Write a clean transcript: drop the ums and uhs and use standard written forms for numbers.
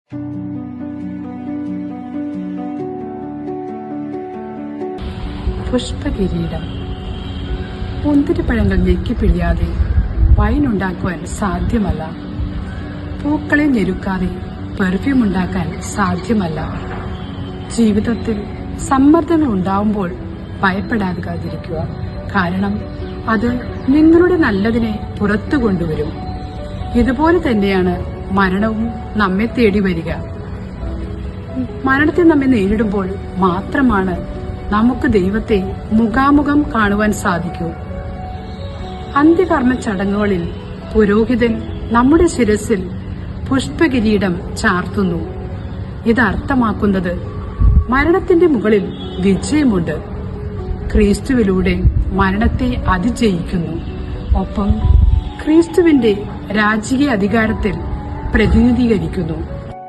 പുഷ്പകിരീടം. മുന്തിരിപ്പഴങ്ങൾ ഞെക്കിപ്പിഴിയാതെ വൈനുണ്ടാക്കുവാൻ സാധ്യമല്ല. പൂക്കളെ ഞെരുക്കാതെ പെർഫ്യൂം ഉണ്ടാക്കാൻ സാധ്യമല്ല. ജീവിതത്തിൽ സമ്മർദ്ദങ്ങൾ ഉണ്ടാവുമ്പോൾ ഭയപ്പെടാതിരിക്കുക. കാരണം അത് നിങ്ങളുടെ നല്ലതിനെ പുറത്തു കൊണ്ടുവരും. ഇതുപോലെ തന്നെയാണ് മരണവും നമ്മെ തേടി വരിക. മരണത്തെ നമ്മെ നേരിടുമ്പോൾ മാത്രമാണ് നമുക്ക് ദൈവത്തെ മുഖാമുഖം കാണുവാൻ സാധിക്കൂ. അന്ത്യകർമ്മ ചടങ്ങുകളിൽ പുരോഹിതൻ നമ്മുടെ ശിരസിൽ പുഷ്പകിരീടം ചാർത്തുന്നു. ഇത് അർത്ഥമാക്കുന്നത് മരണത്തിന്റെ മുകളിൽ വിജയമുണ്ട്. ക്രിസ്തുവിലൂടെ മരണത്തെ അതിജയിക്കുന്നു. ഒപ്പം ക്രിസ്തുവിന്റെ രാജകീയ അധികാരത്തിൽ പ്രതിനിധീകരിക്കുന്നു.